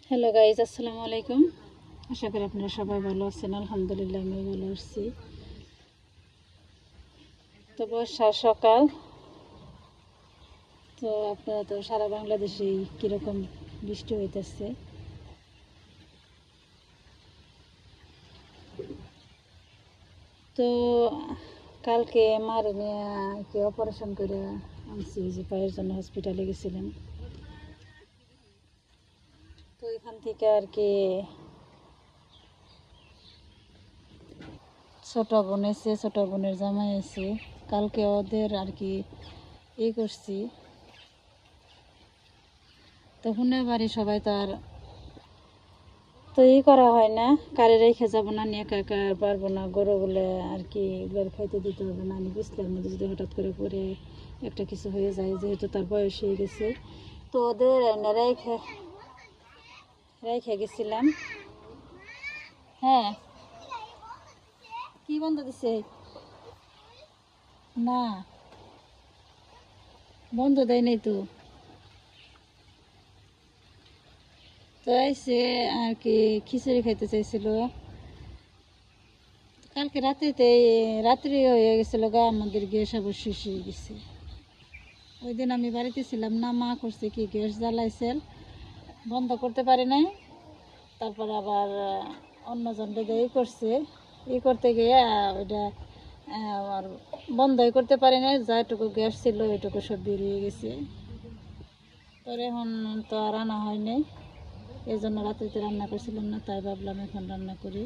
Hello guys, আসসালামু আলাইকুম। আশা করি আপনারা সবাই ভালো আছেন। আলহামদুলিল্লাহ আমি ভালো আছি। তো বর্ষার সকাল, তো আপনারা তো সারা বাংলাদেশে কীরকম বৃষ্টি হইতেছে। তো কালকে মার নিয়ে কি অপারেশন করে আনছি, যে পায়ের জন্য হসপিটালে গেছিলেন। তো এখান থেকে আর কি ছোট বোন এসে, ছোট বোনের জামাই এসে, কালকে ওদের আর কি করছি। তখন বাড়ি সবাই তো আর করা হয় না, কারে রেখে যাবো না, নিয়ে একা একা পারবো না, গরুগুলো আর কি এগুলোর খাইতে দিতে হবে না। আমি বিছলার মধ্যে যদি হঠাৎ করে পরে একটা কিছু হয়ে যায়, যেহেতু তার বয়স হয়ে গেছে, তো ওদের রেখে রেখে গেছিলাম। হ্যাঁ, কি বন্ধ দিছে? না, বন্ধ দেয় নাই তো। তো এসে আর কি খিচুড়ি খাইতে চাইছিল। কালকে রাত্রি হয়ে গেছিলো গা, আমাদের গ্যাস আবার শেষ হয়ে গেছে। ওই দিন আমি বাড়িতে ছিলাম না, মা করছে কি গ্যাস জ্বালাইছিল, বন্ধ করতে পারি নাই। তারপর আবার অন্যজন দিয়ে করছে, করতে গিয়ে ওইটা আর বন্ধই করতে পারি না। যাইটুকু গ্যাস ছিল ওইটুকু সব বেরিয়ে গেছে। পরে এখন তো আর আনা হয় নাই, এই জন্য রাত্রিতে রান্না করছিলাম না, তাই ভাবলাম এখন রান্না করি।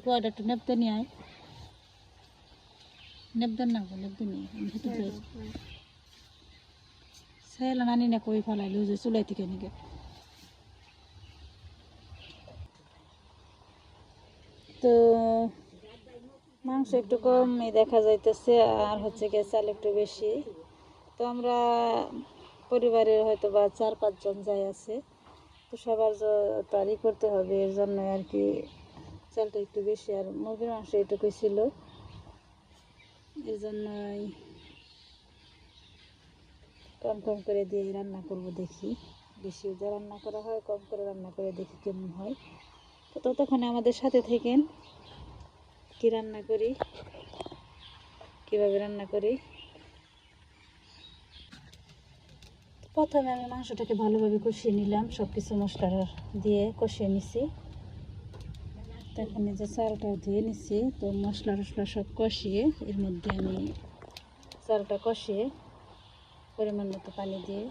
গোয়াটা একটু নেপতে নিয়ে আয়, নেপদেন না, নেপতে নিয়ে ভেতর যাই সেলা নানি না কই ফেলাইলো, যে চুলাই থেকে নিকে। তো মাংস একটু কমই দেখা যাইতেছে, আর হচ্ছে গিয়ে চাল একটু বেশি। তো আমরা পরিবারের হয়তো বা 4-5 জন যাই আছে, তো সবার তারই করতে হবে, এর জন্য আর কি চালটা একটু বেশি, আর মুরগির মাংস এটুকুই ছিল, এর জন্যই কম কম করে দিয়ে রান্না করব। দেখি বেশি যে রান্না করা হয়, কম করে রান্না করে দেখি কেমন হয়। তো ততক্ষণে আমাদের সাথে থেকেন, কি রান্না করি, কিভাবে রান্না করি। প্রথমে আমি মাংসটাকে ভালোভাবে কষিয়ে নিলাম, সব কিছু মশলা দিয়ে কষিয়ে নিছি। এখন এই যে চালটাও ধুয়ে নিছি, তো মশলা টশলা সব কষিয়ে এর মধ্যে আমি চালটা কষিয়ে পরিমাণ মতো পানি দিয়ে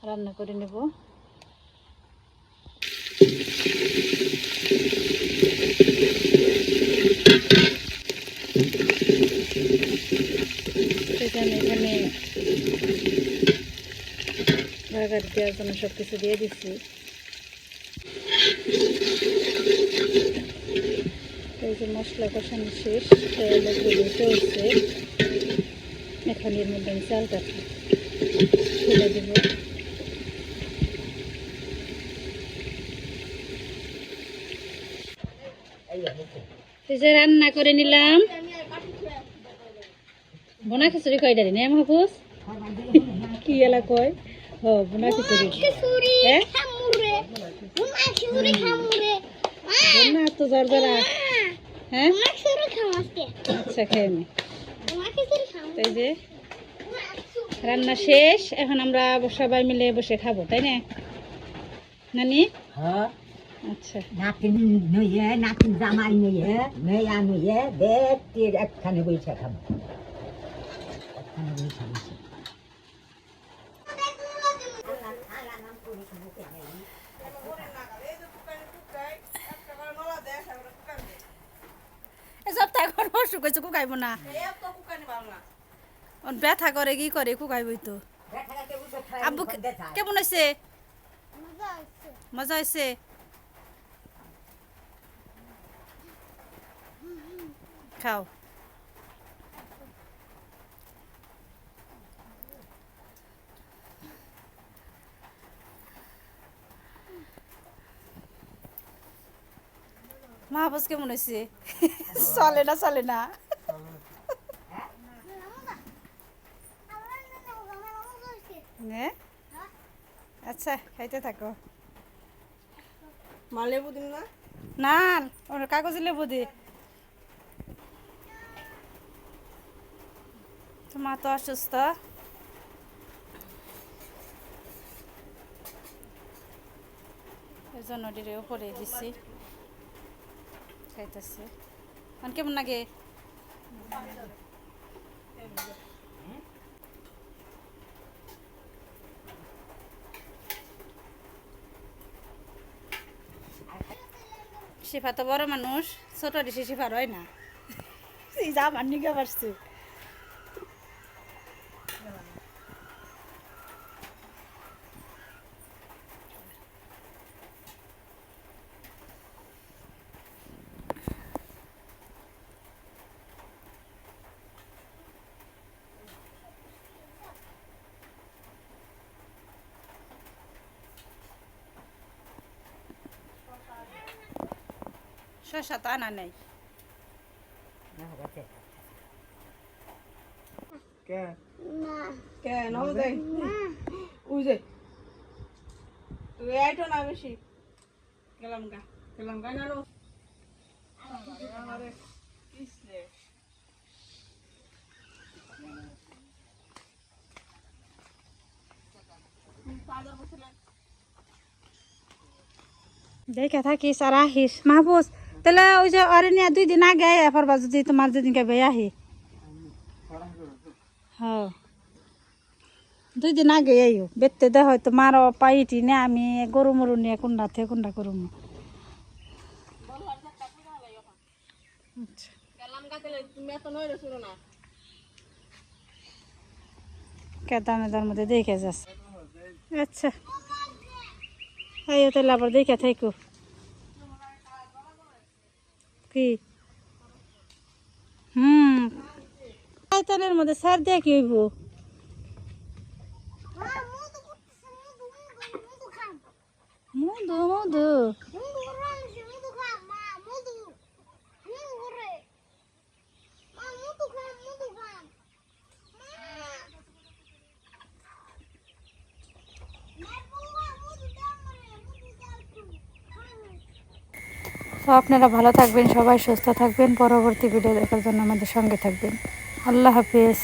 রান্না করে নেব। এখানে বাগার দেওয়ার জন্য সব কিছু দিয়ে দিচ্ছি। এই যে মশলা কষানো শেষ, চলছে। এখন এর মধ্যে আমি চালটা ফেলে দেবো। এই যে রান্না করে নিলাম, বোনা খিচুড়ি কয়ডারি না মাহফুজ, কি এলা কয়? ও বোনা খিচুড়ি, হ্যাঁ বোনা তো জর্জরা। হ্যাঁ আচ্ছা, খেয়ে নি। এই যে রান্না শেষ, এখন আমরা সবাই মিলে বসে খাবো, তাই না নানি? আচ্ছা, নাতিন নইয়ে, নাতিন জামাই নইয়ে, মেয়া নইয়ে, বেটির একখানে বইসা খাবো, একখানে বইসা বসে। সপ্তাহ এখন অসুখ হয়েছে, কুকাইব না, ব্যথা করে কি করে, কুকাইবই তো। আব্বু কেমন হয়েছে? মজা হয়েছে? খাও। মাহবুজ কেমন হয়েছে? চলে না, চলে না। নে আচ্ছা খাইতে থাকো। মা লেবু দিন না? না ওর কাগজে লেবু দি। তোমার তো অসুস্থ, এই জন্য ডিরে উপরে দিচ্ছি, খাইতেছে। মানে কেমন লাগে? শিফা তো বড় মানুষ, ছোট ডিসি শিফার হয় না। যা আমার নিকে পারছে। শসা তো আনা নেই। কে কে নাও দেই ওই যে তুই আইটো না বেশি গেলাম গা না রো আমারে কিসলে দেখে থাকিস আর আহিস মাহবুস। তাহলে ওই যে অরণ্যা 2 দিন আগে এরপর যদি তোমার যেদিনকে বেয়ে আহি, হ্যাঁ 2 দিন আগে আইও বেতে দে হয় তোমার পাইটি নে আমি গরু মরু নিয়ে কোনটা থেকে কোনটা করুম। আচ্ছা গেলাম গা তাহলে তুমি এত নইরে শুনো না কেদামেদার মধ্যে দেখে যাচ্ছে। আচ্ছা আইও তাহলে আবার দেখে থাকো। কি শয়তানের মধ্যে সার দিয়ে কি হইব? মধু মধু তো আপনারা ভালো থাকবেন, সবাই সুস্থ থাকবেন। পরবর্তী ভিডিও দেখার জন্য আমাদের সঙ্গে থাকবেন। আল্লাহ হাফেজ।